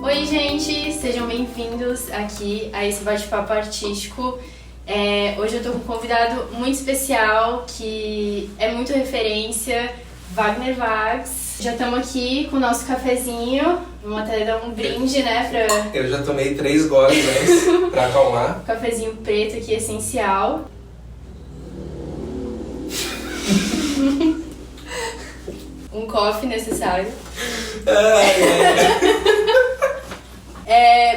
Oi, gente! Sejam bem-vindos aqui a esse bate-papo artístico. Hoje eu tô com um convidado muito especial, que é muito referência, Wagner Vags. Já estamos aqui com o nosso cafezinho, vamos até dar um brinde, né, Eu já tomei 3 goles antes, pra acalmar. Cafezinho preto aqui, essencial. Um coffee necessário.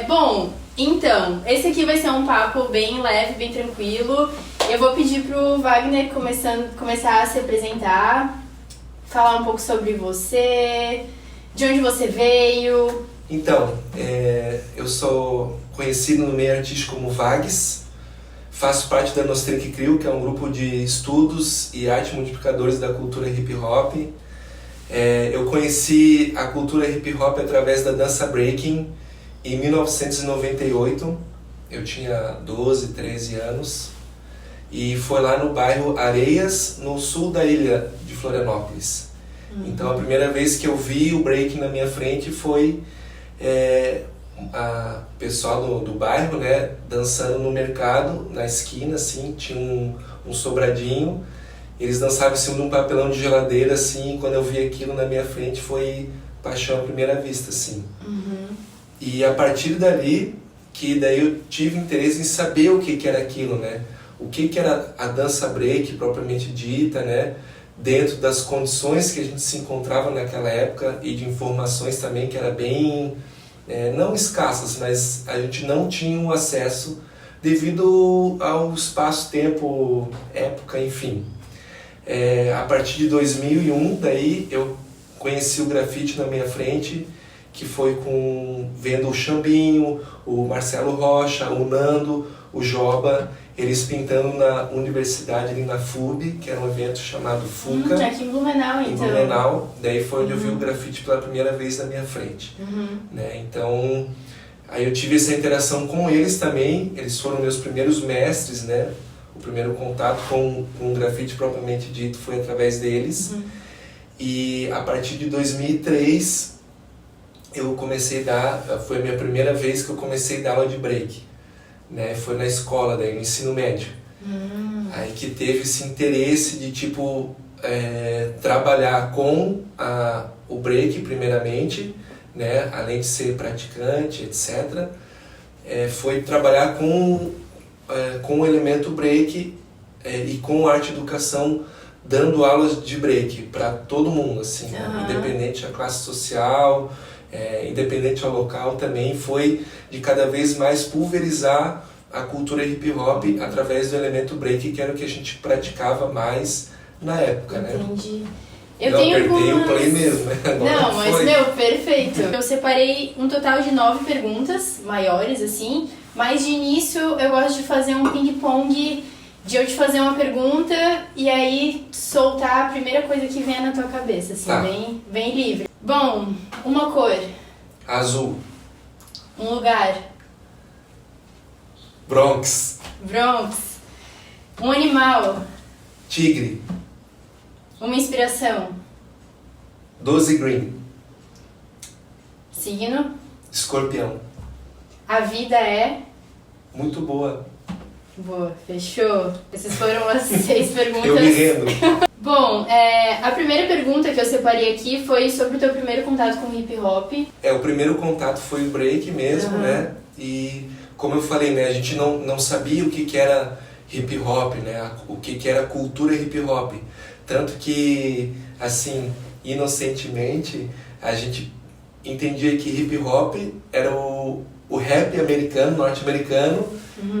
Bom, então, esse aqui vai ser um papo bem leve, bem tranquilo. Eu vou pedir pro Wagner começar a se apresentar, falar um pouco sobre você, de onde você veio. Então, eu sou conhecido no meio artístico como Vags, faço parte da Nostalgic Crew, que é um grupo de estudos e arte multiplicadores da cultura hip hop. Eu conheci a cultura hip hop através da dança breaking em 1998. Eu tinha 12, 13 anos e foi lá no bairro Areias, no sul da ilha de Florianópolis. Então a primeira vez que eu vi o breaking na minha frente foi a pessoal do bairro, né, dançando no mercado, na esquina, assim, tinha um sobradinho. Eles dançavam em cima de um papelão de geladeira, assim, e quando eu vi aquilo na minha frente foi paixão à primeira vista, assim. E a partir dali, que daí eu tive interesse em saber o que era aquilo, né? O que era a dança break propriamente dita, né? Dentro das condições que a gente se encontrava naquela época e de informações também que era bem, não escassas, mas a gente não tinha um acesso devido ao espaço-tempo, época, enfim. A partir de 2001, daí eu conheci o grafite na minha frente, que foi vendo o Xambinho, o Marcelo Rocha, o Nando, o Joba, eles pintando na universidade ali na FUB, que era um evento chamado FUCA. Aqui em Blumenau, então. Em Blumenau, daí foi onde eu vi o grafite pela primeira vez na minha frente. Né? Então, aí eu tive essa interação com eles também, eles foram meus primeiros mestres, né? O primeiro contato com o grafite propriamente dito foi através deles. E a partir de 2003, eu comecei foi a minha primeira vez que eu comecei a dar aula de break, né? Foi na escola, daí, no ensino médio. Aí que teve esse interesse de, tipo, trabalhar com o break, primeiramente, né? Além de ser praticante, etc. Foi trabalhar com o elemento break e com arte educação, dando aulas de break para todo mundo, assim, né? Independente da classe social, independente ao local, também foi de cada vez mais pulverizar a cultura hip hop através do elemento break, que era o que a gente praticava mais na época. Entendi. Né? Eu apertei o play mesmo, né? Agora não, mas foi. Perfeito. Eu separei um total de 9 perguntas maiores, assim, mas de início eu gosto de fazer um ping-pong, de eu te fazer uma pergunta e aí soltar a primeira coisa que vem na tua cabeça, assim, tá. bem livre. Bom, uma cor. Azul. Um lugar. Bronx. Um animal. Tigre. Uma inspiração. 12 Green. Signo. Escorpião. A vida é... Muito boa. Boa, fechou. Essas foram as 6 perguntas. Eu me rendo. Bom, a primeira pergunta que eu separei aqui foi sobre o teu primeiro contato com hip hop. O primeiro contato foi o break mesmo, né? E como eu falei, né, a gente não sabia o que era hip hop, né? O que era cultura hip hop. Tanto que, assim, inocentemente, a gente entendia que hip hop era o rap americano, norte-americano,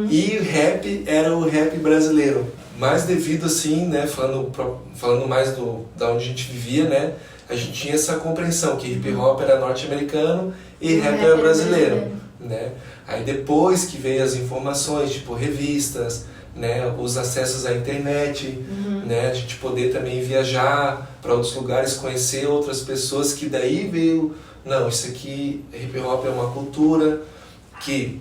e o rap era o rap brasileiro. Mas devido, assim, né, falando mais da onde a gente vivia, né, a gente tinha essa compreensão que hip hop era norte-americano e rap era brasileiro, né? Aí depois que veio as informações, tipo revistas, né, os acessos à internet, né, a gente poder também viajar para outros lugares, conhecer outras pessoas, que daí veio, não, isso aqui, hip hop é uma cultura que,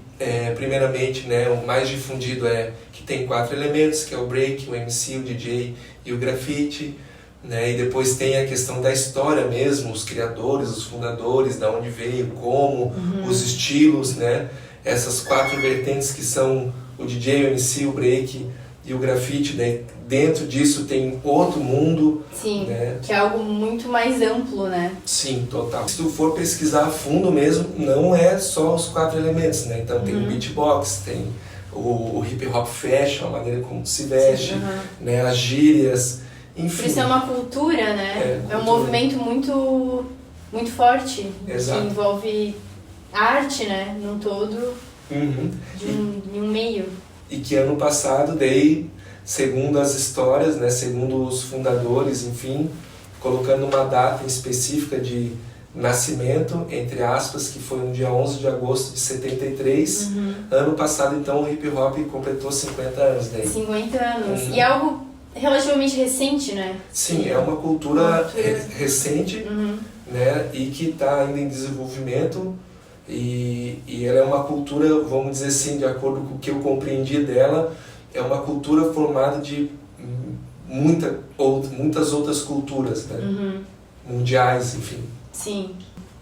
primeiramente, né, o mais difundido que tem 4 elementos, que é o break, o MC, o DJ e o grafite, né? E depois tem a questão da história mesmo, os criadores, os fundadores, da onde veio, como, os estilos, né? Essas 4 vertentes que são o DJ, o MC, o break e o grafite, né? Dentro disso tem outro mundo. Sim, né? Que é algo muito mais amplo, né? Sim, total. Se tu for pesquisar a fundo mesmo, não é só os 4 elementos, né? Então tem o beatbox, tem o hip hop fashion, a maneira como se veste, né? As gírias, enfim. Por isso é uma cultura, né? É um movimento muito, muito forte. Exato. Que envolve arte, né? Num todo, de um meio. E que ano passado daí, segundo as histórias, né? Segundo os fundadores, enfim, colocando uma data específica de nascimento, entre aspas, que foi no dia 11 de agosto de 73. Ano passado, então, o hip hop completou 50 anos daí. 50 anos. E é algo relativamente recente, né? Sim, é uma cultura recente, né? E que está ainda em desenvolvimento. E ela é uma cultura, vamos dizer assim, de acordo com o que eu compreendi dela, é uma cultura formada de muitas outras culturas, né? Mundiais, enfim. Sim.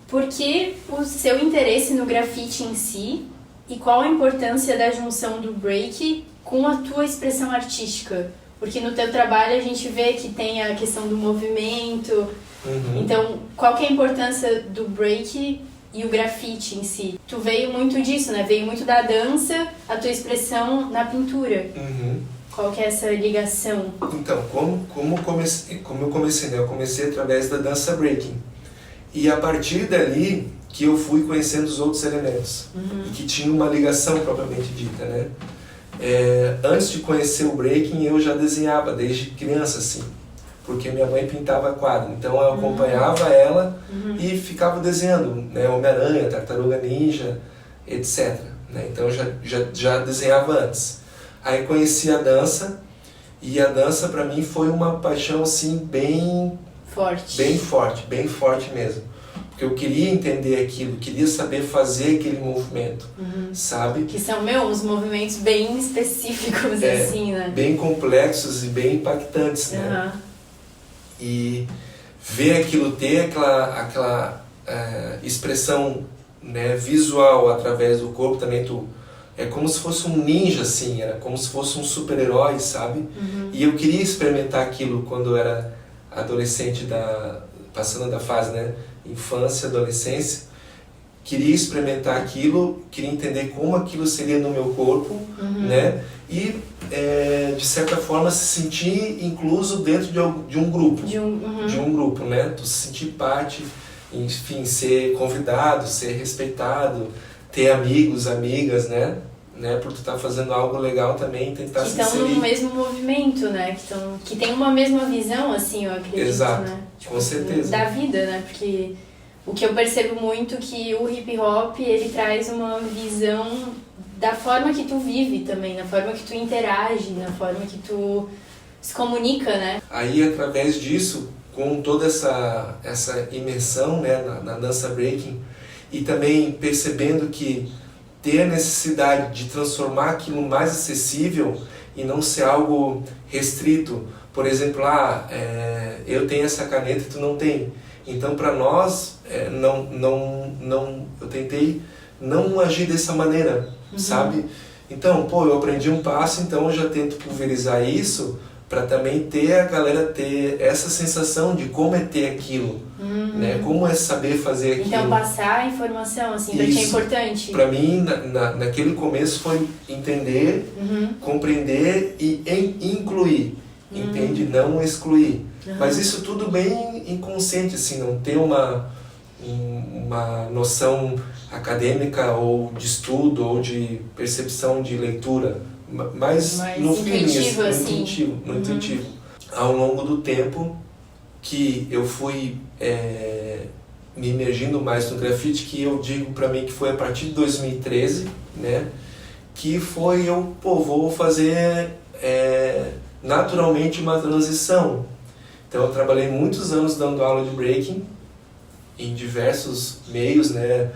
Por que o seu interesse no grafite em si e qual a importância da junção do break com a tua expressão artística? Porque no teu trabalho a gente vê que tem a questão do movimento. Então, qual que é a importância do break e o grafite em si? Tu veio muito disso, né? Veio muito da dança, a tua expressão na pintura. Qual que é essa ligação? Então, como eu comecei, né? Eu comecei através da dança breaking. E a partir dali que eu fui conhecendo os outros elementos. E que tinha uma ligação propriamente dita, né? Antes de conhecer o breaking, eu já desenhava desde criança, assim. Porque minha mãe pintava quadro. Então eu acompanhava ela e ficava desenhando, né? Homem-Aranha, Tartaruga Ninja, etc. Né? Então eu já desenhava antes. Aí conheci a dança, e a dança para mim foi uma paixão assim bem forte mesmo. Porque eu queria entender aquilo, queria saber fazer aquele movimento, sabe? Que são, uns movimentos bem específicos, assim, né? Bem complexos e bem impactantes, né? E ver aquilo, ter aquela expressão, né, visual através do corpo também, é como se fosse um ninja, assim, era como se fosse um super-herói, sabe? E eu queria experimentar aquilo quando eu era adolescente, passando da fase, né, infância, adolescência. Queria experimentar aquilo, queria entender como aquilo seria no meu corpo, né? E, de certa forma, se sentir incluso dentro de um grupo. De um grupo, né? Tu se sentir parte, enfim, ser convidado, ser respeitado, ter amigos, amigas, né? Por tu estar fazendo algo legal também, tentar se inserir. Que estão no mesmo movimento, né? Que tem uma mesma visão, assim, eu acredito, Exato, né? com certeza. Da vida, né? Porque o que eu percebo muito é que o hip hop, ele traz uma visão da forma que tu vive também, na forma que tu interage, na forma que tu se comunica, né? Aí, através disso, com toda essa imersão, né, na dança breaking, e também percebendo que ter a necessidade de transformar aquilo mais acessível e não ser algo restrito. Por exemplo, eu tenho essa caneta e tu não tem. Então, para nós, eu tentei não agir dessa maneira, sabe? Então, eu aprendi um passo, então eu já tento pulverizar isso para também a galera ter essa sensação de como é ter aquilo, né? Como é saber fazer aquilo. Então, passar a informação, assim, pra ti é importante. Para mim, naquele começo, foi entender, compreender e incluir, entende? Não excluir. Mas isso tudo bem inconsciente, assim, não ter uma noção acadêmica ou de estudo ou de percepção de leitura, mas no intuitivo, feeling, assim. no intuitivo. Ao longo do tempo que eu fui me imergindo mais no grafite, que eu digo para mim que foi a partir de 2013, né, que foi vou fazer naturalmente uma transição. Então eu trabalhei muitos anos dando aula de breaking em diversos meios, né,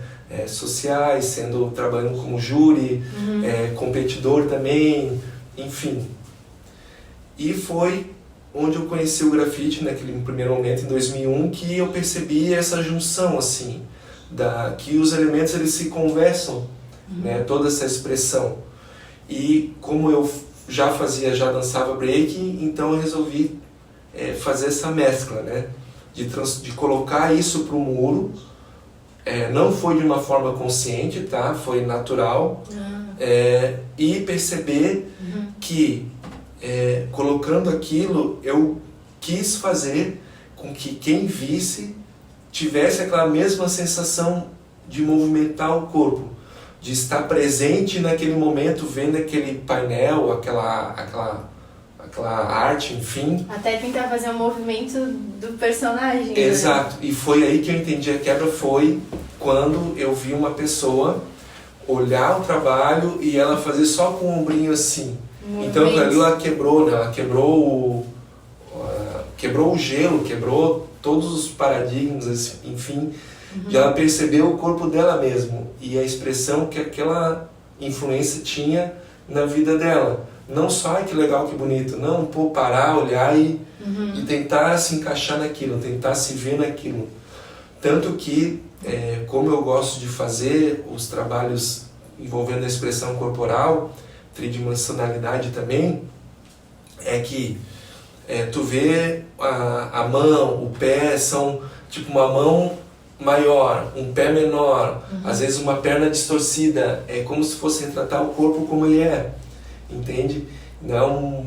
sociais, trabalhando como júri, competidor também, enfim. E foi onde eu conheci o grafite naquele primeiro momento, em 2001, que eu percebi essa junção, assim, que os elementos eles se conversam, né, toda essa expressão. E como eu já dançava breaking, então eu resolvi fazer essa mescla, né, de colocar isso para o muro. Não foi de uma forma consciente, tá? Foi natural. E perceber que colocando aquilo, eu quis fazer com que quem visse tivesse aquela mesma sensação de movimentar o corpo, de estar presente naquele momento, vendo aquele painel, aquela arte, enfim. Até tentar fazer um movimento do personagem. Exato. Né? E foi aí que eu entendi a quebra, foi quando eu vi uma pessoa olhar o trabalho e ela fazer só com o ombrinho assim. Então ali ela quebrou, né? Ela quebrou o gelo, quebrou todos os paradigmas, enfim. E ela percebeu o corpo dela mesmo e a expressão que aquela influência tinha na vida dela. Não só, que legal, que bonito. Não, parar, olhar e tentar se encaixar naquilo, tentar se ver naquilo. Tanto que, como eu gosto de fazer os trabalhos envolvendo a expressão corporal, tridimensionalidade também, é que tu vê a mão, o pé, são tipo uma mão maior, um pé menor, às vezes uma perna distorcida, é como se fosse retratar o corpo como ele é, entende? Não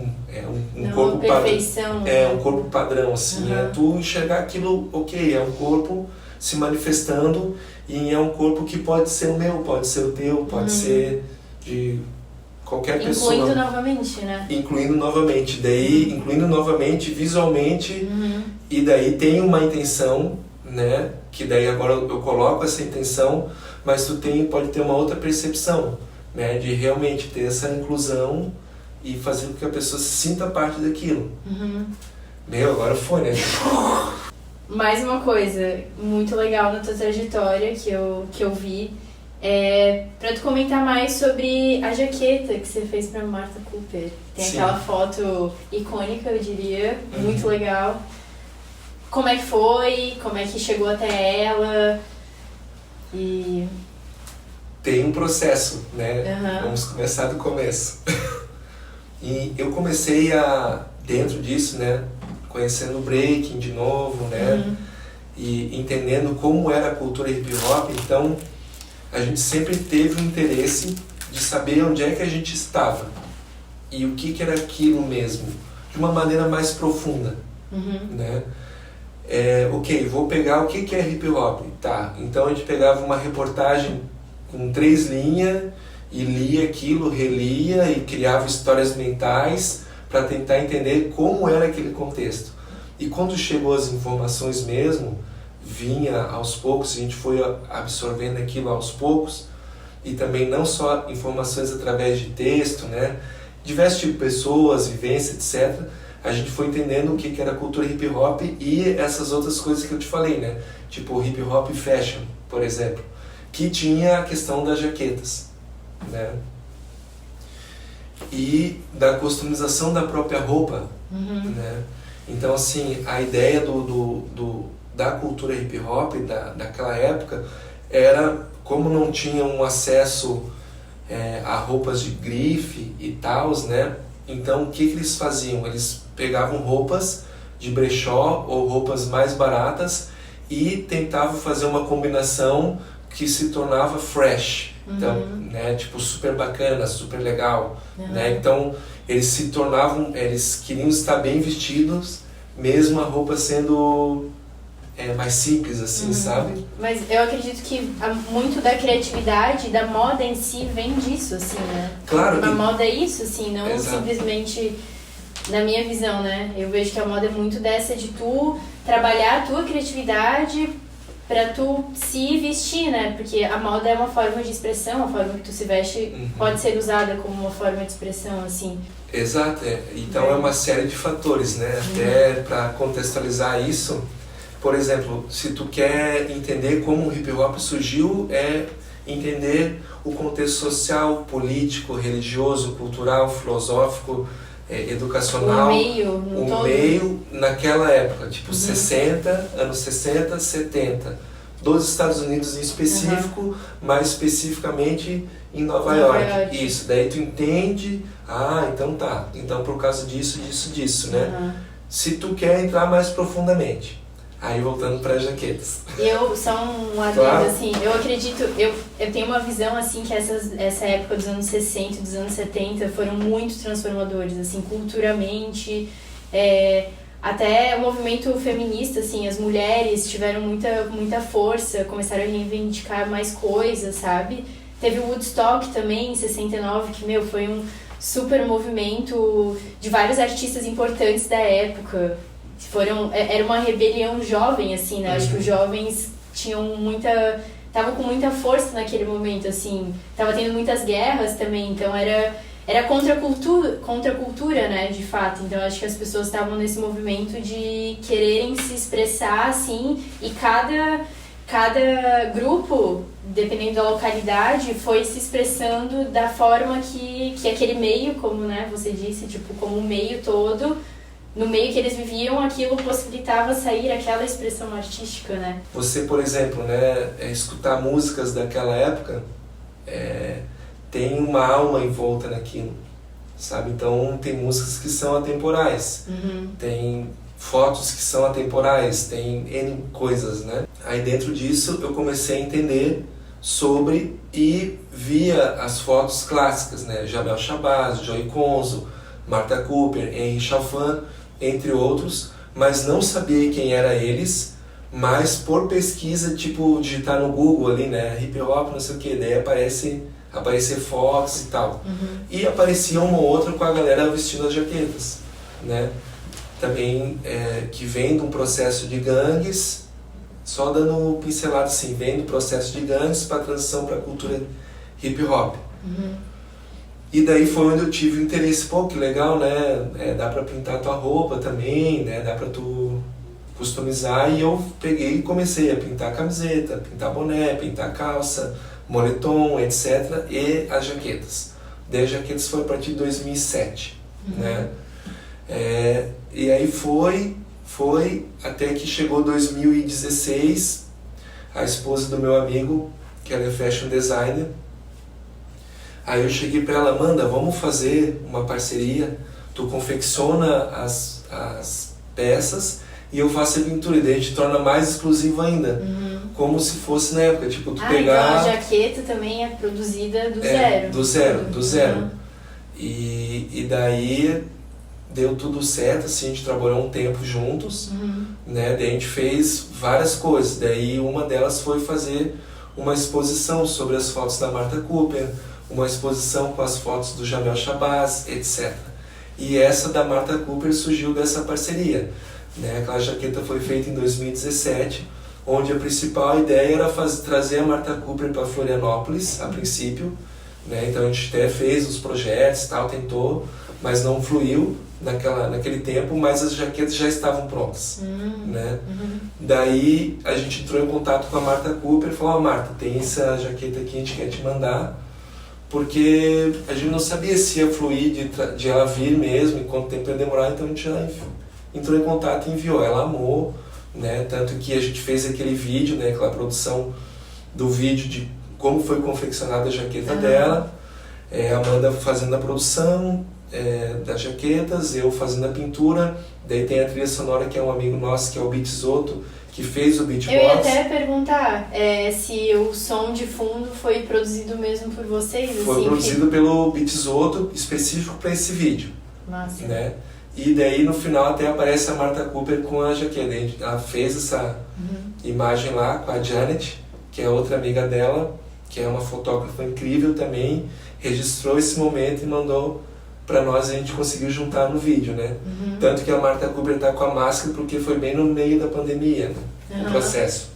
um corpo perfeição, um corpo padrão, assim, é tu enxergar aquilo, ok, é um corpo se manifestando e é um corpo que pode ser o meu, pode ser o teu, pode ser de qualquer pessoa. Incluindo novamente, né? Incluindo novamente, visualmente, e daí tem uma intenção, né? Que daí agora eu coloco essa intenção, mas tu pode ter uma outra percepção, né? De realmente ter essa inclusão e fazer com que a pessoa se sinta parte daquilo. Meu, agora foi, né? Mais uma coisa muito legal na tua trajetória que eu vi, pra tu comentar mais sobre a jaqueta que você fez pra Martha Cooper. Tem Sim. aquela foto icônica, eu diria, muito legal. Como é que foi? Como é que chegou até ela? E... Tem um processo, né? Vamos começar do começo. E eu comecei dentro disso, né? Conhecendo o breaking de novo, né? E entendendo como era a cultura hip hop, então a gente sempre teve um interesse de saber onde é que a gente estava e o que era aquilo mesmo, de uma maneira mais profunda, né? Ok, vou pegar o que é hip hop, tá? Então a gente pegava uma reportagem com 3 linhas e lia aquilo, relia e criava histórias mentais para tentar entender como era aquele contexto. E quando chegou as informações mesmo, vinha aos poucos, a gente foi absorvendo aquilo aos poucos, e também não só informações através de texto, né? Diversos tipos de pessoas, vivências, etc. A gente foi entendendo o que era cultura hip hop e essas outras coisas que eu te falei, né? Tipo hip hop fashion, por exemplo, que tinha a questão das jaquetas, né? E da customização da própria roupa, né? Então, assim, a ideia da cultura hip hop daquela época era, como não tinham acesso a roupas de grife e tal, né? Então, o que eles faziam? Eles pegavam roupas de brechó ou roupas mais baratas e tentavam fazer uma combinação que se tornava fresh. Então, né, tipo, super bacana, super legal, né? Então, eles queriam estar bem vestidos, mesmo a roupa sendo mais simples, assim, sabe? Mas eu acredito que muito da criatividade, da moda em si, vem disso, assim, né? Claro. A moda é isso, assim, não Exato. Simplesmente, na minha visão, né? Eu vejo que a moda é muito dessa de tu trabalhar a tua criatividade pra tu se vestir, né? Porque a moda é uma forma de expressão, a forma que tu se veste pode ser usada como uma forma de expressão, assim. Exato, então é uma série de fatores, né? Até para contextualizar isso, por exemplo, se tu quer entender como o hip hop surgiu, entender o contexto social, político, religioso, cultural, filosófico, educacional. O meio naquela época, tipo 60, anos 60, 70. Dos Estados Unidos em específico, mais especificamente em Nova York. Isso, daí tu entende, então tá, então por causa disso, né? Se tu quer entrar mais profundamente. Aí voltando para as jaquetas. Só um adendo, assim, eu acredito, eu tenho uma visão assim que essa época dos anos 60 e dos anos 70 foram muito transformadores, assim, culturalmente, até o movimento feminista, assim, as mulheres tiveram muita força, começaram a reivindicar mais coisas, sabe? Teve o Woodstock também, em 69, que, foi um super movimento de vários artistas importantes da época. Era uma rebelião jovem, assim, né? Acho que os jovens estavam com muita força naquele momento, assim. Tava tendo muitas guerras também, então era contra a cultura, né, de fato. Então acho que as pessoas estavam nesse movimento de quererem se expressar, assim, e cada grupo, dependendo da localidade, foi se expressando da forma que aquele meio, como, né, você disse, tipo, como o meio todo, no meio que eles viviam, aquilo possibilitava sair aquela expressão artística, né? Você, por exemplo, né, escutar músicas daquela época, tem uma alma envolta naquilo, sabe? Então tem músicas que são atemporais, tem fotos que são atemporais, tem N coisas, né? Aí dentro disso eu comecei a entender sobre e via as fotos clássicas, né? Jamel Shabazz, Joey Conzo, Martha Cooper, Henry Chalfant, entre outros, mas não sabia quem eram eles, mas por pesquisa, tipo, digitar no Google ali, né? Hip hop, não sei o que, daí aparecer fotos e tal. E aparecia uma ou outra com a galera vestindo as jaquetas, né? Também que vem de um processo de gangues, só dando pincelada assim, vem do processo de gangues para a transição para a cultura hip hop. E daí foi onde eu tive o interesse, que legal, né? Dá para pintar tua roupa também, né? Dá para tu customizar, e eu peguei e comecei a pintar camiseta, pintar boné, pintar calça, moletom, etc. E as jaquetas. Daí as jaquetas foi a partir de 2007, né? E aí foi até que chegou 2016, a esposa do meu amigo, que ela é fashion designer. Aí eu cheguei para ela, Amanda, vamos fazer uma parceria, tu confecciona as peças e eu faço a pintura, e daí a gente torna mais exclusivo ainda, como se fosse na época, tipo, tu pegar... Então a jaqueta também é produzida do zero. Do zero. E daí deu tudo certo, assim, a gente trabalhou um tempo juntos, né, daí a gente fez várias coisas, daí uma delas foi fazer uma exposição sobre as fotos da Martha Cooper, uma exposição com as fotos do Jamel Shabazz, etc. E essa da Martha Cooper surgiu dessa parceria, né? Aquela jaqueta foi feita em 2017, onde a principal ideia era trazer a Martha Cooper para Florianópolis, a princípio, né? Então a gente até fez os projetos, tal, tentou, mas não fluiu naquele tempo, mas as jaquetas já estavam prontas, né? Daí a gente entrou em contato com a Martha Cooper e falou, Martha, tem essa jaqueta aqui, a gente quer te mandar, porque a gente não sabia se ia fluir de ela vir mesmo, e quanto tempo ia demorar, então a gente já entrou em contato e enviou. Ela amou, né? Tanto que a gente fez aquele vídeo, né? Aquela produção do vídeo de como foi confeccionada a jaqueta dela, a Amanda fazendo a produção das jaquetas, eu fazendo a pintura, daí tem a trilha sonora que é um amigo nosso, que é o Beatzoto, que fez o beatbox. Eu ia até perguntar se o som de fundo foi produzido mesmo por vocês? Foi produzido pelo Beatzoto, específico para esse vídeo. Massa. Né? E daí no final até aparece a Martha Cooper com a jaqueta. Ela fez essa imagem lá com a Janet, que é outra amiga dela, que é uma fotógrafa incrível também, registrou esse momento e mandou para nós, a gente conseguiu juntar no vídeo, né? Tanto que a Martha Cooper tá com a máscara porque foi bem no meio da pandemia, né? O processo.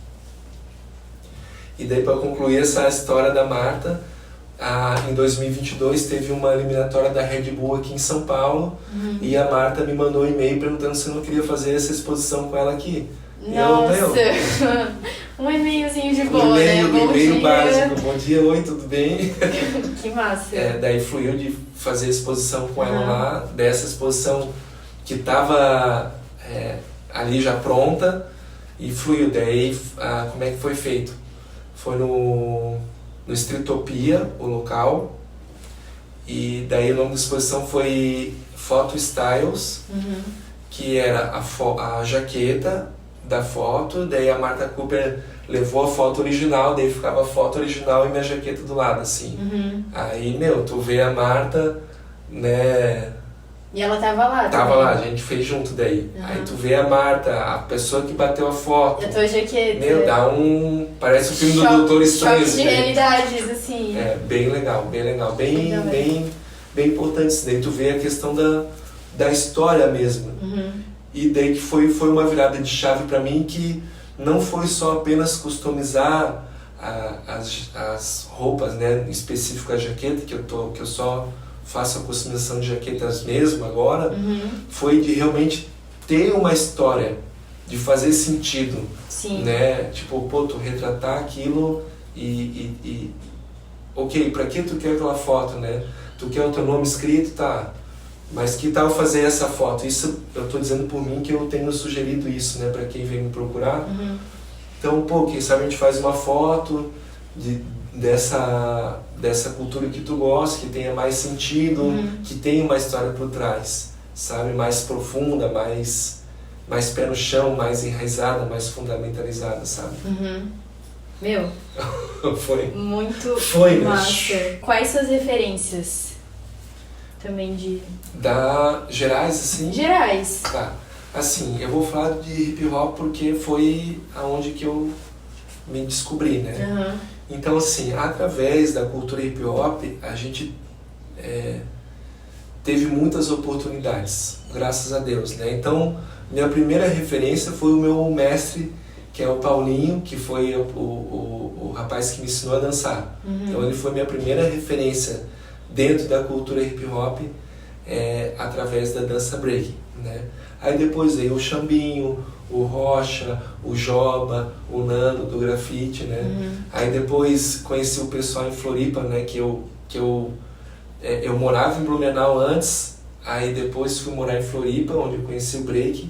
E daí, para concluir essa história da Martha, em 2022 teve uma eliminatória da Red Bull aqui em São Paulo, e a Martha me mandou um e-mail perguntando se eu não queria fazer essa exposição com ela aqui. Nossa! Um e-mailzinho de boa, né? Um e-mail básico. Bom dia, oi, tudo bem? Que massa. Daí fluiu de fazer exposição com ela lá, dessa exposição que estava ali já pronta, e fluiu. Daí, como é que foi feito? Foi no Streetopia, o local, e daí o nome da exposição foi Photo Styles, que era a jaqueta da foto, daí a Marta Cooper levou a foto original, daí ficava a foto original e minha jaqueta do lado, assim. Aí, tu vê a Marta, né... E ela tava lá Tava também. lá, a gente fez junto daí. Aí tu vê a Marta, a pessoa que bateu a foto. A tua jaqueta. Dá parece o filme do Doutor Estranho. Choque de realidades, assim. Bem legal, bem legal. Bem importante isso. Daí tu vê a questão da história mesmo. E daí que foi uma virada de chave para mim, que não foi só apenas customizar as roupas, né, em específico a jaqueta, que eu só faço a customização de jaquetas mesmo agora, foi de realmente ter uma história, de fazer sentido. Sim. Né? Tipo, tu retratar aquilo e ok, pra que tu quer aquela foto, né? Tu quer o teu nome escrito, tá? Mas que tal fazer essa foto? Isso eu tô dizendo por mim, que eu tenho sugerido isso, né, pra quem vem me procurar. Então, quem sabe a gente faz uma foto dessa cultura que tu gosta, que tenha mais sentido, que tenha uma história por trás, sabe? Mais profunda, mais pé no chão, mais enraizada, mais fundamentalizada, sabe? Meu, foi muito massa. Né? Quais suas referências? Também de... Gerais, assim? Gerais. Tá. Assim, eu vou falar de hip hop porque foi aonde que eu me descobri, né? Então, assim, através da cultura hip hop, a gente teve muitas oportunidades, graças a Deus, né? Então, minha primeira referência foi o meu mestre, que é o Paulinho, que foi o rapaz que me ensinou a dançar. Então, ele foi minha primeira referência dentro da cultura hip hop, através da dança break, né? Aí depois veio o Xambinho, o Rocha, o Joba, o Nando do grafite, né? Aí depois conheci o pessoal em Floripa, né? Que eu morava em Blumenau antes, aí depois fui morar em Floripa, onde eu conheci o break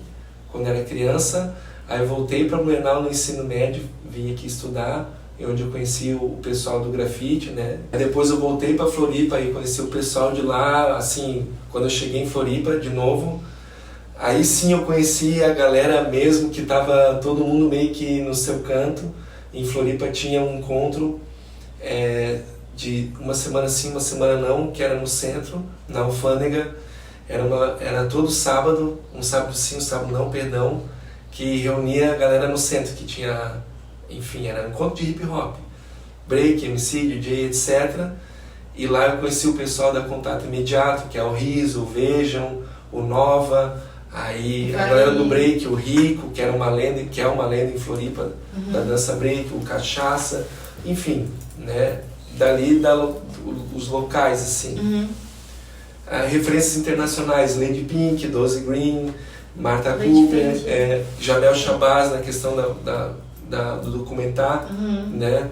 quando era criança. Aí eu voltei para Blumenau no ensino médio, vim aqui estudar, onde eu conheci o pessoal do grafite, né? Aí depois eu voltei para Floripa e conheci o pessoal de lá, assim, quando eu cheguei em Floripa de novo. Aí sim eu conheci a galera mesmo, que tava todo mundo meio que no seu canto. Em Floripa tinha um encontro de uma semana sim, uma semana não, que era no centro, na Alfândega. Era todo sábado, um sábado sim, um sábado não, perdão, que reunia a galera no centro, que tinha, enfim, era um encontro de hip hop, break, MC, DJ, etc. E lá eu conheci o pessoal da Contato Imediato, que é o Riso, o Vejam, o Nova. Aí a galera do break, o Rico, que é uma lenda em Floripa, da dança break, o Cachaça, enfim, né? Dali os locais, assim. Referências internacionais, Lady Pink, Dozy Green, Marta Cooper, Jabel Shabazz na questão do documentário, né?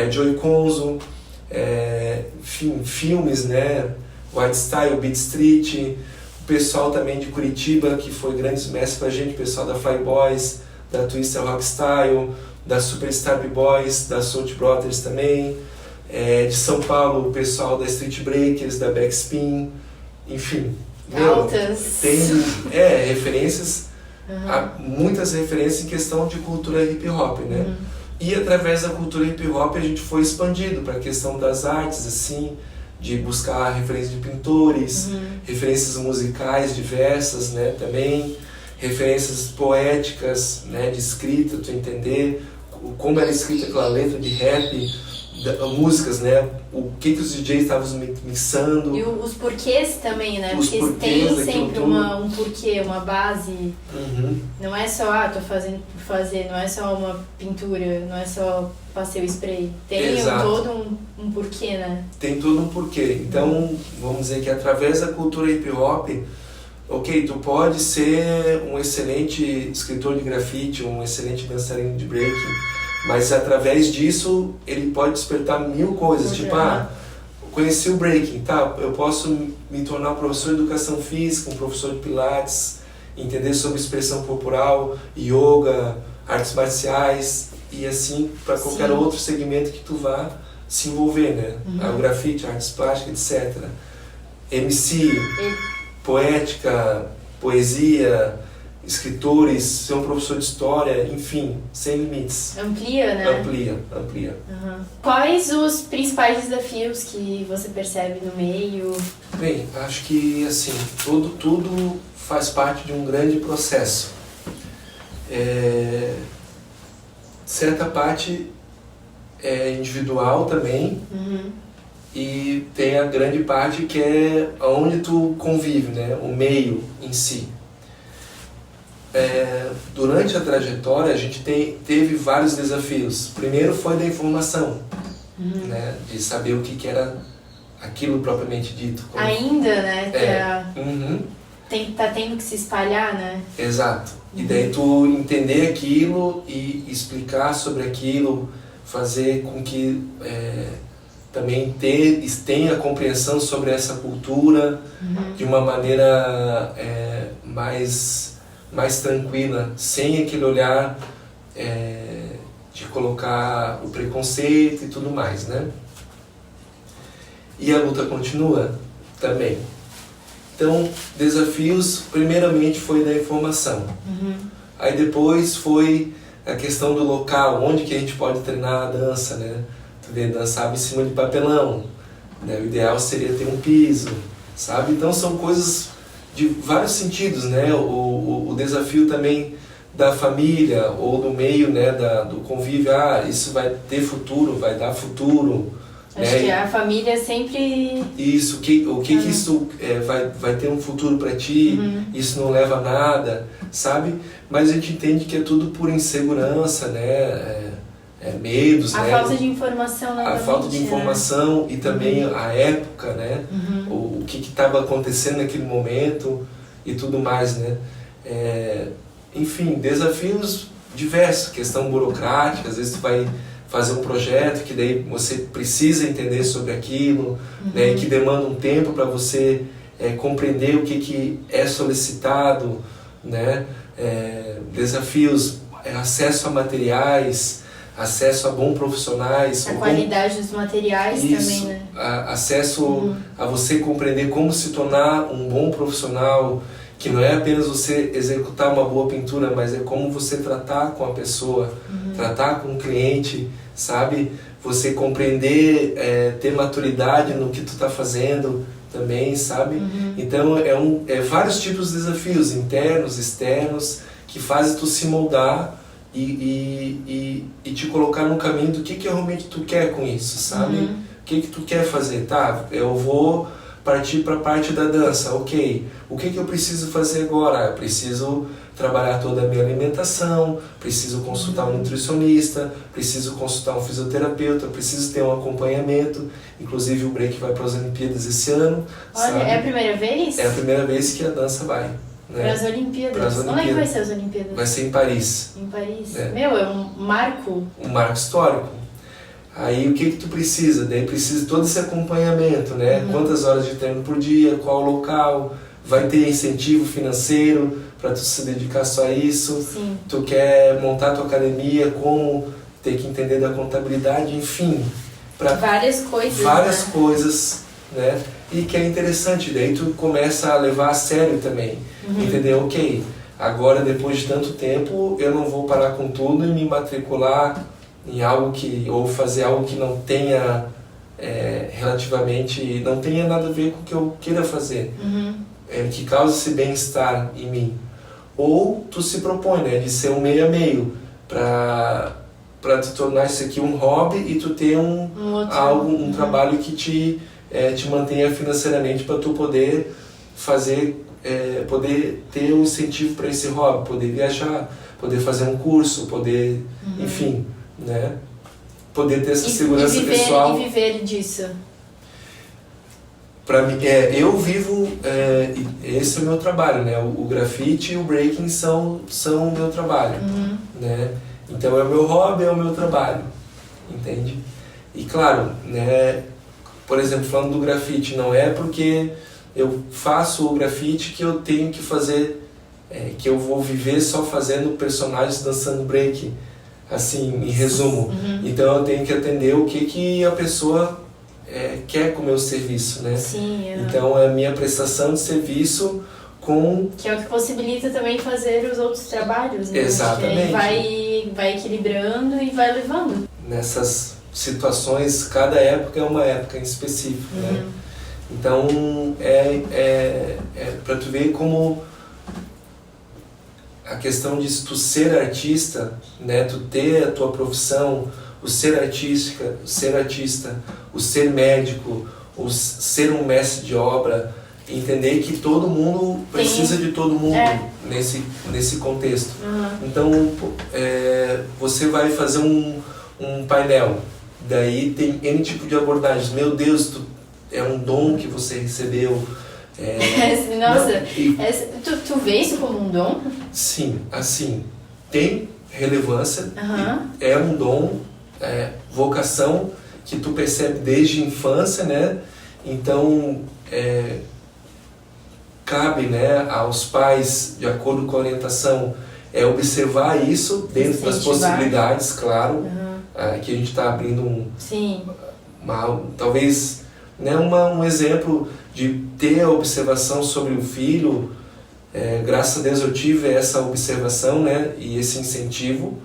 Joey Conzo, enfim, filmes, né? White Style, Beat Street, pessoal também de Curitiba, que foi grandes mestres pra gente, o pessoal da Fly Boys, da Twister Rockstyle, da Superstar B-Boys, da Soul Brothers também, de São Paulo, o pessoal da Street Breakers, da Backspin, enfim. Altas. Tem referências, muitas referências em questão de cultura hip hop, né? E através da cultura hip hop a gente foi expandido para a questão das artes, assim, de buscar referências de pintores, referências musicais diversas, né, também, referências poéticas, né, de escrita, tu entender como era escrita aquela letra de rap, músicas, né, o que os DJs estavam mixando. E os porquês também, né, os porque tem sempre tudo. um porquê, uma base, não é só, tô fazendo por fazer, não é só uma pintura, não é só passei o spray, tem todo um porquê, né? Tem todo um porquê, então vamos dizer que através da cultura hip hop, ok, tu pode ser um excelente escritor de grafite, um excelente dançarino de break, Mas através disso ele pode despertar mil coisas, tipo, conheci o breaking, tá? Eu posso me tornar um professor de educação física, um professor de pilates, entender sobre expressão corporal, yoga, artes marciais e assim para qualquer outro segmento que tu vá se envolver, né? O grafite, artes plásticas, etc. MC, poética, poesia, escritores, ser um professor de história, enfim, sem limites. Amplia, né? Amplia. Quais os principais desafios que você percebe no meio? Bem, acho que assim, tudo faz parte de um grande processo. Certa parte é individual também, e tem a grande parte que é onde tu convive, né? O meio em si. Durante a trajetória a gente teve vários desafios. Primeiro foi da informação, né? De saber o que era aquilo propriamente dito. Ainda, né? Tá tendo que se espalhar, né? Exato. E daí tu entender aquilo e explicar sobre aquilo, fazer com que também tenha compreensão sobre essa cultura de uma maneira mais tranquila, sem aquele olhar de colocar o preconceito e tudo mais, né? E a luta continua também. Então, desafios, primeiramente foi da informação. Aí depois foi a questão do local, onde que a gente pode treinar a dança, né? Tu vê, dançava em cima de papelão, né? O ideal seria ter um piso, sabe? Então são coisas de vários sentidos, né? O desafio também da família ou do meio, né? Do convívio, isso vai ter futuro, vai dar futuro. Acho que a família sempre... Isso, o que isso vai ter um futuro para ti, isso não leva a nada, sabe? Mas a gente entende que é tudo por insegurança, né? Medos, a né? falta de informação, a falta de informação, né? E também a época, né? O que estava acontecendo naquele momento e tudo mais, né? Enfim, desafios diversos, questão burocrática, às vezes tu vai fazer um projeto que daí você precisa entender sobre aquilo, né? E que demanda um tempo para você compreender o que é solicitado, né? Desafios, acesso a materiais, acesso a bons profissionais. A qualidade dos materiais também, né? Acesso a você compreender como se tornar um bom profissional, que não é apenas você executar uma boa pintura, mas é como você tratar com a pessoa, tratar com o cliente, sabe? Você compreender, ter maturidade no que tu está fazendo também, sabe? Então, vários tipos de desafios, internos, externos, que fazem tu se moldar e te colocar no caminho do que realmente tu quer com isso, sabe? O que tu quer fazer? Tá, eu vou partir para a parte da dança, ok. O que eu preciso fazer agora? Eu preciso trabalhar toda a minha alimentação, preciso consultar um nutricionista, preciso consultar um fisioterapeuta, preciso ter um acompanhamento. Inclusive o break vai para as Olimpíadas esse ano. Olha, sabe? É a primeira vez? É a primeira vez que a dança vai. Né? Para as Olimpíadas. Onde é que vai ser as Olimpíadas? Vai ser em Paris. Em Paris. Meu, é um marco. Um marco histórico. Aí o que tu precisa? Daí precisa todo esse acompanhamento, né? Quantas horas de treino por dia, qual local, vai ter incentivo financeiro para tu se dedicar só a isso. Sim. Tu quer montar tua academia, como ter que entender da contabilidade, enfim. Várias coisas. Várias coisas, né? E que é interessante, daí tu começa a levar a sério também. Entender, ok, agora depois de tanto tempo eu não vou parar com tudo e me matricular em algo ou fazer algo que não tenha relativamente, não tenha nada a ver com o que eu queira fazer, que cause esse bem-estar em mim. Ou tu se propõe, né, de ser um meio a meio, para tu tornar isso aqui um hobby e tu ter um trabalho que te mantenha financeiramente para tu poder fazer, poder ter um incentivo para esse hobby, poder viajar, poder fazer um curso, poder, enfim, né? Poder ter essa segurança pessoal. E viver disso. Para mim, eu vivo, esse é o meu trabalho, né? O grafite e o breaking são o meu trabalho, né? Então é o meu hobby, é o meu trabalho, entende? E claro, né, por exemplo, falando do grafite, não é porque eu faço o grafite que eu tenho que fazer, que eu vou viver só fazendo personagens dançando break, assim, em resumo. Então eu tenho que atender o que a pessoa quer com o meu serviço, né? Sim, Então é a minha prestação de serviço com... Que é o que possibilita também fazer os outros trabalhos, né? Exatamente. Vai equilibrando e vai levando. Nessas situações, cada época é uma época em específico, né? Então para tu ver como a questão de tu ser artista, né? Tu ter a tua profissão, o ser artista, o ser médico, o ser um mestre de obra, entender que todo mundo precisa de todo mundo nesse contexto. Então você vai fazer um painel, daí tem N tipo de abordagens. Meu Deus, é um dom que você recebeu. Nossa, tu vê isso como um dom? Sim, assim, tem relevância, é um dom, vocação que tu percebe desde a infância, né? Então cabe, né, aos pais, de acordo com a orientação, observar isso dentro das possibilidades, claro, que a gente está abrindo talvez, né, um exemplo de ter a observação sobre o filho. Graças a Deus eu tive essa observação, né, e esse incentivo,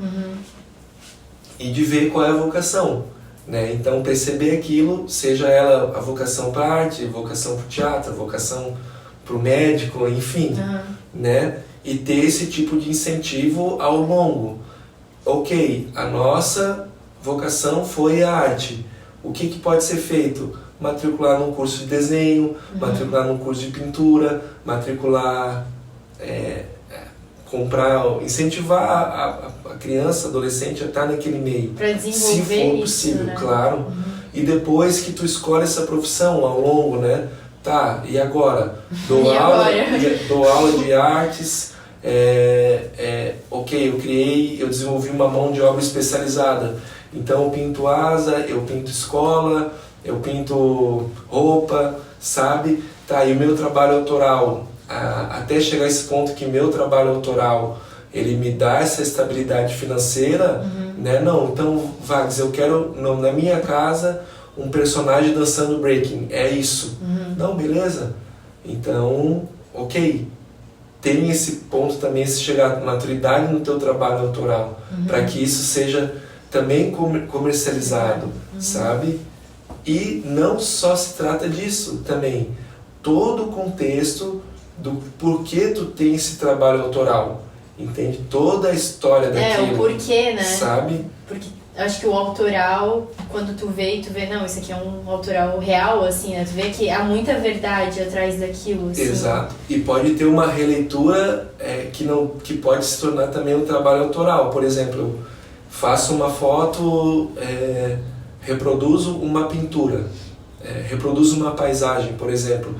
e de ver qual é a vocação, né? Então perceber aquilo, seja ela a vocação para arte, vocação para o teatro, vocação para o médico, enfim, né? E ter esse tipo de incentivo ao longo. Ok, a nossa vocação foi a arte. O que pode ser feito? Matricular num curso de desenho, matricular num curso de pintura, matricular, incentivar a criança, adolescente a estar naquele meio. Para desenvolver, se for possível, né? Claro. E depois que tu escolhe essa profissão ao longo, né? Tá, e agora? Dou aula de artes, ok, eu desenvolvi uma mão de obra especializada. Então eu pinto asa, eu pinto escola, eu pinto roupa, sabe? Tá, e o meu trabalho autoral, até chegar a esse ponto que meu trabalho autoral, ele me dá essa estabilidade financeira, né? Não, então, Vags, eu quero na minha casa um personagem dançando breaking, é isso. Não, beleza? Então, ok. Tem esse ponto também, se chegar à maturidade no teu trabalho autoral, para que isso seja também comercializado, sabe? E não só se trata disso também. Todo o contexto do porquê tu tem esse trabalho autoral, entende? Toda a história daquilo. O porquê, né? Sabe? Porque acho que o autoral, quando tu vê, não, isso aqui é um autoral real, assim, né? Tu vê que há muita verdade atrás daquilo, assim. Exato. E pode ter uma releitura que pode se tornar também um trabalho autoral. Por exemplo, eu faço uma foto, reproduzo uma pintura, reproduzo uma paisagem, por exemplo.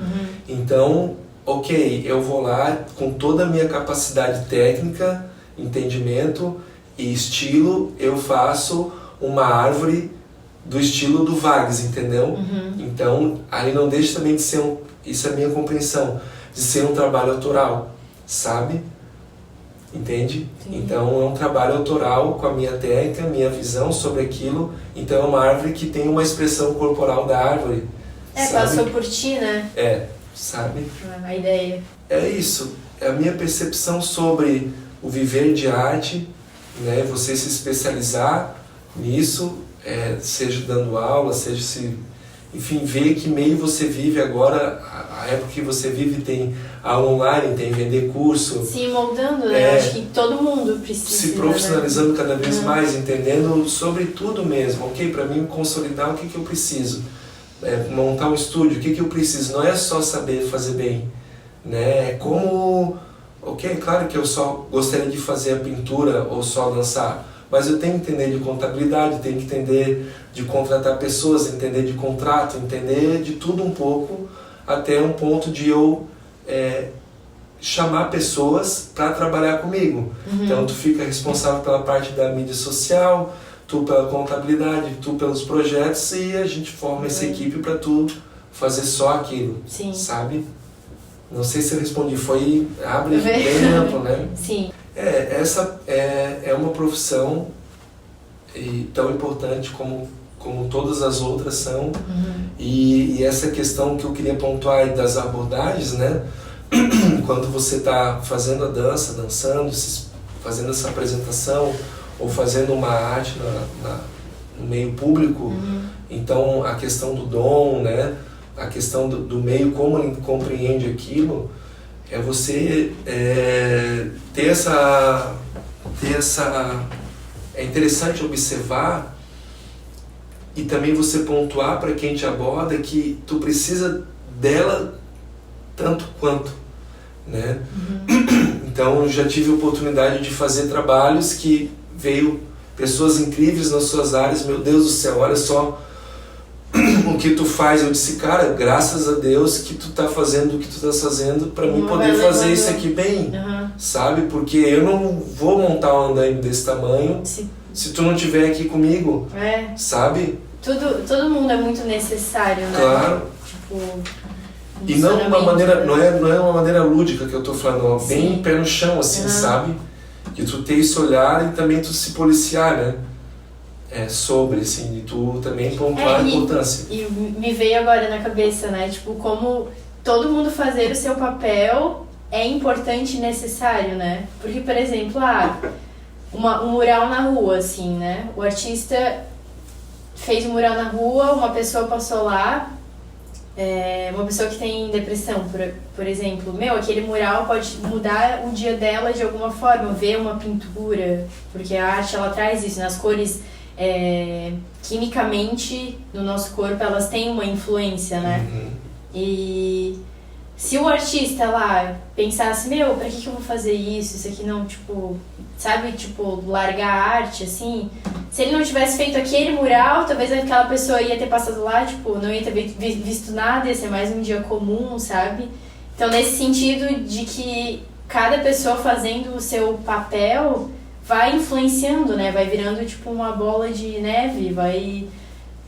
Então, ok, eu vou lá com toda a minha capacidade técnica, entendimento e estilo, eu faço uma árvore do estilo do Vags, entendeu? Então, ali não deixa também de ser isso é a minha compreensão, de ser um trabalho autoral, sabe? Entende? Sim. Então é um trabalho autoral com a minha técnica, minha visão sobre aquilo. Então é uma árvore que tem uma expressão corporal da árvore. Passou por ti, né? Sabe? A ideia. É isso. É a minha percepção sobre o viver de arte, né? Você se especializar nisso, seja dando aula, seja enfim, ver que meio você vive agora. A época que você vive tem aula online, tem vender curso. Se moldando, né? Acho que todo mundo precisa. Se profissionalizando cada vez mais, entendendo sobre tudo mesmo. Ok, para mim consolidar o que eu preciso. Montar um estúdio, o que eu preciso. Não é só saber fazer bem, né? É como... Ok, claro que eu só gostaria de fazer a pintura ou só dançar, mas eu tenho que entender de contabilidade, tenho que entender de contratar pessoas, entender de contrato, entender de tudo um pouco, até um ponto de eu chamar pessoas para trabalhar comigo. Então tu fica responsável pela parte da mídia social, tu pela contabilidade, tu pelos projetos, e a gente forma essa equipe para tu fazer só aquilo. Sim. Sabe? Não sei se eu respondi, abre bem amplo, né? Sim. Essa é uma profissão tão importante como todas as outras são. E essa questão que eu queria pontuar das abordagens, né? Quando você está fazendo a dança, dançando, fazendo essa apresentação ou fazendo uma arte no meio público, então a questão do dom, né? A questão do meio, como ele compreende aquilo, é você ter essa... É interessante observar e também você pontuar para quem te aborda que tu precisa dela tanto quanto, né? Então eu já tive a oportunidade de fazer trabalhos que veio pessoas incríveis nas suas áreas, meu Deus do céu, olha só o que tu faz. Eu disse, cara, graças a Deus que tu tá fazendo o que tu tá fazendo para mim poder fazer isso aqui bem, sabe? Porque eu não vou montar um andaime desse tamanho se tu não estiver aqui comigo, sabe? Todo mundo é muito necessário, né? Claro. Tipo, e não uma maneira, não é uma maneira lúdica que eu tô falando, bem pé no chão, assim, sabe? Que tu ter esse olhar e também tu se policiar, né? Sobre, assim, e tu também pontuar a importância. E me veio agora na cabeça, né? Tipo, como todo mundo fazer o seu papel é importante e necessário, né? Porque, por exemplo, um mural na rua, assim, né? O artista fez um mural na rua, uma pessoa passou lá, uma pessoa que tem depressão, por exemplo, aquele mural pode mudar o dia dela de alguma forma, ver uma pintura, porque a arte, ela traz isso, nas cores, quimicamente, no nosso corpo, elas têm uma influência, né? E se o artista lá pensasse, pra que eu vou fazer isso aqui não, tipo, sabe, tipo, largar a arte, assim, se ele não tivesse feito aquele mural, talvez aquela pessoa ia ter passado lá, tipo, não ia ter visto nada, ia ser mais um dia comum, sabe? Então, nesse sentido de que cada pessoa fazendo o seu papel vai influenciando, né? Vai virando, tipo, uma bola de neve,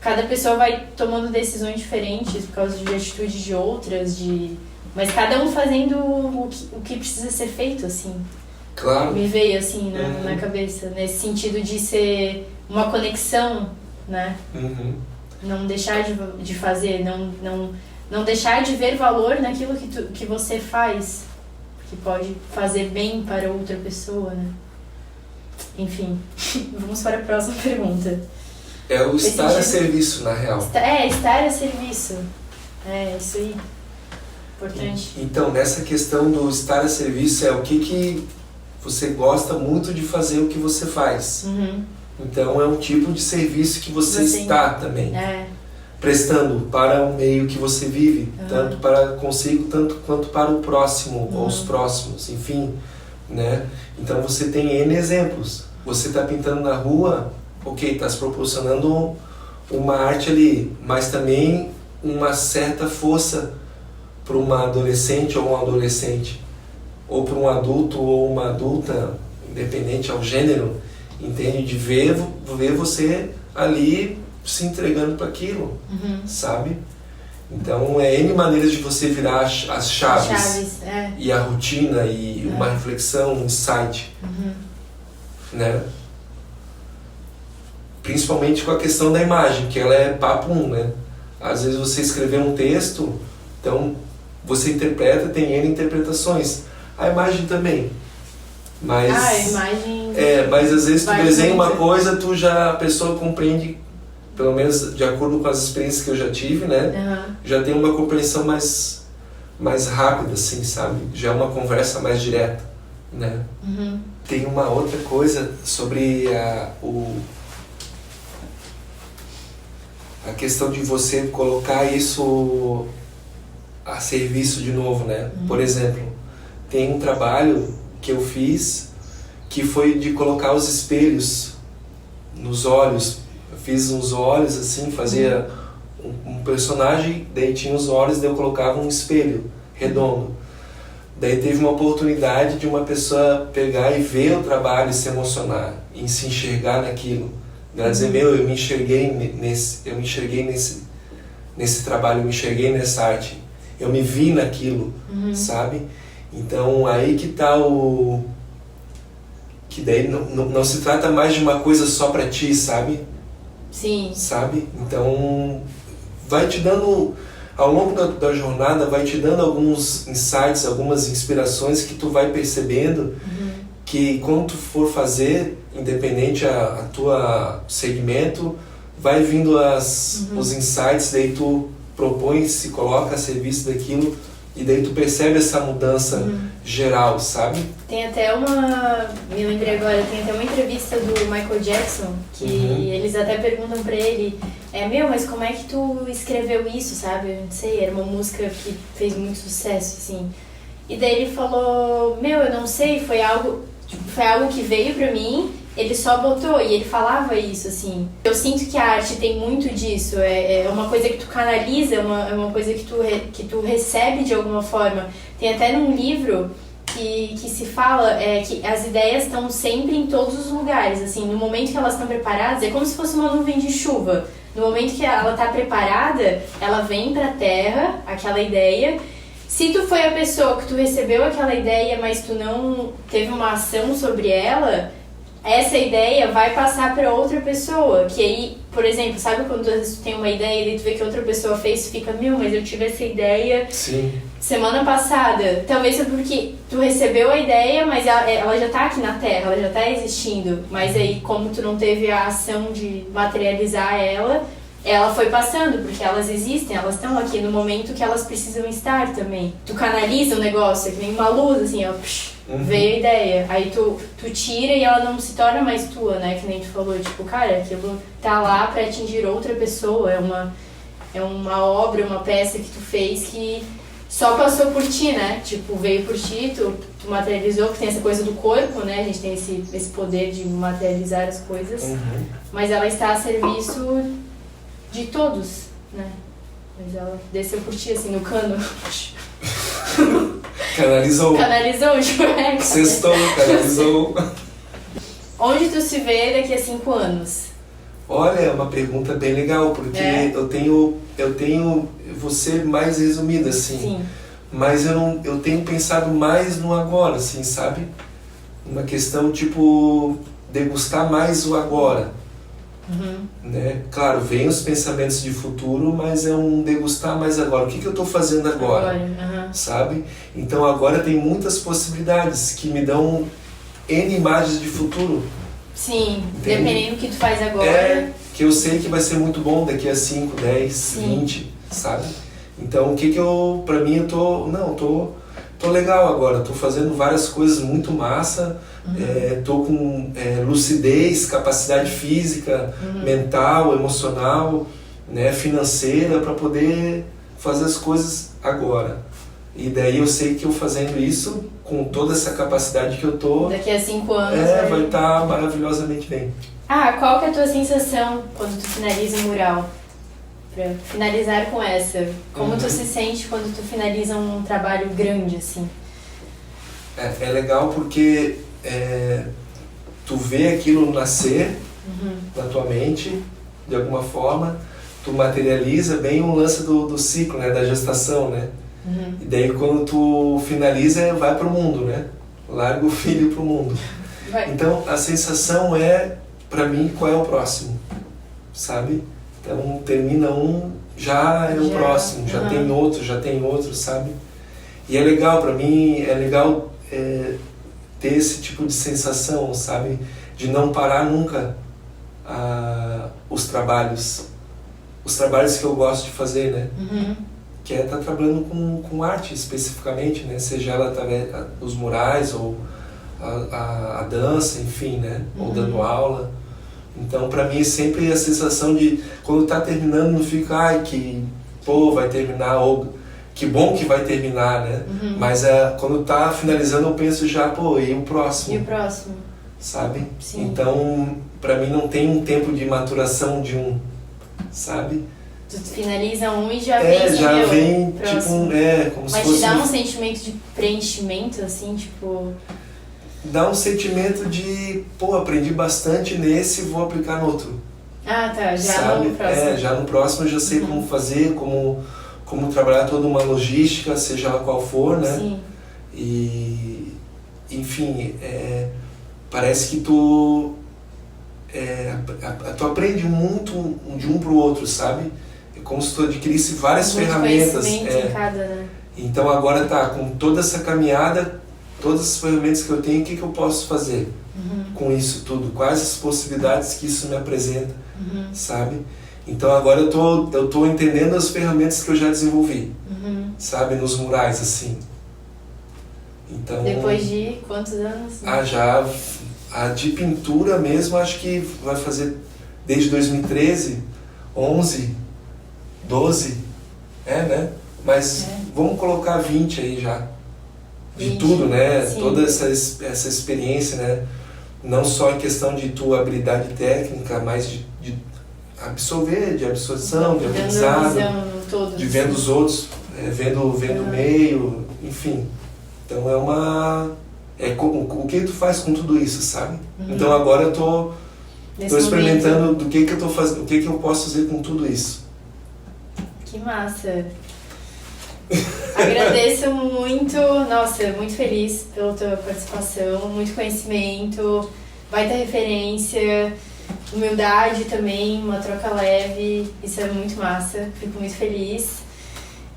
cada pessoa vai tomando decisões diferentes por causa de atitudes de outras, mas cada um fazendo o que precisa ser feito, assim. Claro. Me veio, assim, na cabeça, nesse sentido de ser uma conexão, né? Não deixar de fazer, não deixar de ver valor naquilo que você faz, que pode fazer bem para outra pessoa, né? Enfim, vamos para a próxima pergunta. É o estar a serviço, na real. Estar a serviço. Isso aí. Importante. Então, nessa questão do estar a serviço, o que você gosta muito de fazer o que você faz. Então, é um tipo de serviço que você está também prestando para o meio que você vive, tanto para consigo, tanto quanto para o próximo, ou os próximos, enfim, né? Então, você tem N exemplos. Você está pintando na rua, está se proporcionando uma arte ali, mas também uma certa força para uma adolescente ou um adolescente, ou para um adulto ou uma adulta, independente ao gênero, entende? De ver você ali se entregando para aquilo, sabe? Então, N maneiras de você virar as chaves e a rotina e uma reflexão, um insight, né? Principalmente com a questão da imagem, que ela é papo 1, né? Às vezes você escrever um texto, então você interpreta, tem N interpretações. A imagem também. Mas, a imagem... mas às vezes tu desenha uma coisa, a pessoa compreende, pelo menos de acordo com as experiências que eu já tive, né? Já tem uma compreensão mais rápida, assim, sabe? Já é uma conversa mais direta, né? Tem uma outra coisa sobre a questão de você colocar isso a serviço de novo, né? Por exemplo, tem um trabalho que eu fiz que foi de colocar os espelhos nos olhos. Eu fiz uns olhos assim, fazia um personagem, daí tinha os olhos, daí eu colocava um espelho redondo. Daí teve uma oportunidade de uma pessoa pegar e ver o trabalho e se emocionar, e se enxergar naquilo. Ela dizer, eu me enxerguei nesse trabalho, eu me enxerguei nessa arte, eu me vi naquilo, sabe? Então aí que tá que daí não se trata mais de uma coisa só pra ti, sabe? Sim. Sabe? Então vai te dando, ao longo da jornada, vai te dando alguns insights, algumas inspirações que tu vai percebendo que quando tu for fazer, independente a tua segmento, vai vindo os insights, daí tu propõe, se coloca a serviço daquilo, e daí tu percebe essa mudança geral, sabe? Tem até me lembrei agora, tem até uma entrevista do Michael Jackson, que eles até perguntam pra ele, mas como é que tu escreveu isso, sabe? Eu não sei, era uma música que fez muito sucesso, assim. E daí ele falou, eu não sei, foi algo que veio pra mim, ele só botou, e ele falava isso, assim. Eu sinto que a arte tem muito disso, é uma coisa que tu canaliza, é uma coisa que tu recebe de alguma forma. Tem até num livro que se fala que as ideias estão sempre em todos os lugares, assim, no momento que elas estão preparadas, é como se fosse uma nuvem de chuva. No momento que ela está preparada, ela vem pra terra, aquela ideia. Se tu foi a pessoa que tu recebeu aquela ideia, mas tu não teve uma ação sobre ela, essa ideia vai passar para outra pessoa, que aí, por exemplo, sabe quando às vezes tu tem uma ideia e tu vê que outra pessoa fez, tu fica, mas eu tive essa ideia semana passada. Talvez é porque tu recebeu a ideia, mas ela já tá aqui na Terra, ela já tá existindo, mas aí como tu não teve a ação de materializar ela foi passando, porque elas existem, elas estão aqui no momento que elas precisam estar também. Tu canaliza o negócio, que nem uma luz, assim, ó, veio a ideia. Aí tu tira e ela não se torna mais tua, né? Que nem tu falou, tipo, cara, aquilo tá lá pra atingir outra pessoa, é uma obra, uma peça que tu fez que só passou por ti, né? Tipo, veio por ti, tu materializou, que tem essa coisa do corpo, né? A gente tem esse poder de materializar as coisas, mas ela está a serviço de todos, né? Mas ela desceu por ti, assim, no cano. Canalizou o Shrek. Sextou, canalizou. Onde tu se vê daqui a 5 anos? Olha, é uma pergunta bem legal, porque eu tenho, vou ser mais resumida, assim. Sim. Mas eu tenho pensado mais no agora, assim, sabe? Uma questão, tipo, degustar mais o agora. Né? Claro, vem os pensamentos de futuro, mas é um degustar mais agora. O que eu estou fazendo agora? Sabe? Então agora tem muitas possibilidades que me dão N imagens de futuro. Sim, dependendo do que tu faz agora. Que eu sei que vai ser muito bom daqui a 5, 10, 20, sabe? Então pra mim eu tô legal agora, tô fazendo várias coisas muito massa, tô com lucidez, capacidade física, mental, emocional, né, financeira, para poder fazer as coisas agora. E daí eu sei que eu fazendo isso, com toda essa capacidade que eu tô, daqui a 5 anos vai estar maravilhosamente bem. Qual que é a tua sensação quando tu finaliza um mural? Pra finalizar com essa, como tu se sente quando tu finaliza um trabalho grande, assim? É legal porque tu vê aquilo nascer na tua mente, de alguma forma, tu materializa bem um lance do ciclo, né, da gestação, né? E daí quando tu finaliza, vai pro mundo, né? Larga o filho pro mundo. Então a sensação pra mim, qual é o próximo, sabe? Então termina já é o próximo, já tem outro, sabe? E é legal, pra mim, ter esse tipo de sensação, sabe? De não parar nunca os trabalhos que eu gosto de fazer, né? Que é estar trabalhando com arte especificamente, né? Seja ela através dos murais ou a dança, enfim, né? Ou dando aula. Então, pra mim, sempre a sensação de, quando tá terminando, não fica, vai terminar, ou que bom que vai terminar, né? Mas quando tá finalizando, eu penso já, e o próximo? E o próximo? Sabe? Sim. Então, pra mim, não tem um tempo de maturação sabe? Tu finaliza um e já vem assim, já vem, próximo. tipo, como Mas se fosse... te dá um sentimento de preenchimento, assim, tipo... Dá um sentimento de, aprendi bastante nesse, vou aplicar no outro. Ah, tá, já sabe? no próximo. Já no próximo eu já sei como fazer, como trabalhar toda uma logística, seja ela qual for, né? Sim. E, enfim, parece que tu aprende muito de um pro outro, sabe? É como se tu adquirisse várias ferramentas. Em cada, né? Então agora com toda essa caminhada, todas as ferramentas que eu tenho, o que eu posso fazer com isso tudo? Quais as possibilidades que isso me apresenta, sabe? Então agora eu tô entendendo as ferramentas que eu já desenvolvi, sabe? Nos murais, assim. Então, depois de quantos anos? A de pintura mesmo, acho que vai fazer desde 2013, 11, 12, né? Mas vamos colocar 20 aí já. De 20, tudo, né? Sim. Toda essa experiência, né? Não só em questão de tua habilidade técnica, mas de absorver, de absorção, de aprendizado, de vendo os outros, vendo o meio, enfim. Então o que tu faz com tudo isso, sabe? Então agora eu tô experimentando do que eu tô fazendo, o que eu posso fazer com tudo isso. Que massa! Agradeço muito, nossa, muito feliz pela tua participação, muito conhecimento, baita referência, humildade também, uma troca leve, isso é muito massa, fico muito feliz.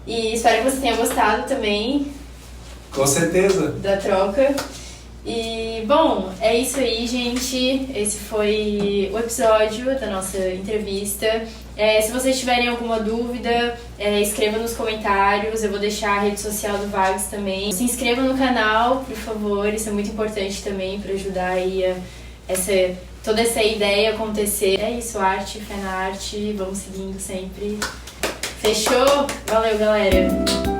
E espero que você tenha gostado também. Com certeza. Da troca. E, bom, é isso aí, gente. Esse foi o episódio da nossa entrevista. Se vocês tiverem alguma dúvida, escreva nos comentários. Eu vou deixar a rede social do Vagos também. Se inscreva no canal, por favor. Isso é muito importante também para ajudar aí toda essa ideia acontecer. É isso, arte, fé na arte. Vamos seguindo sempre. Fechou? Valeu, galera!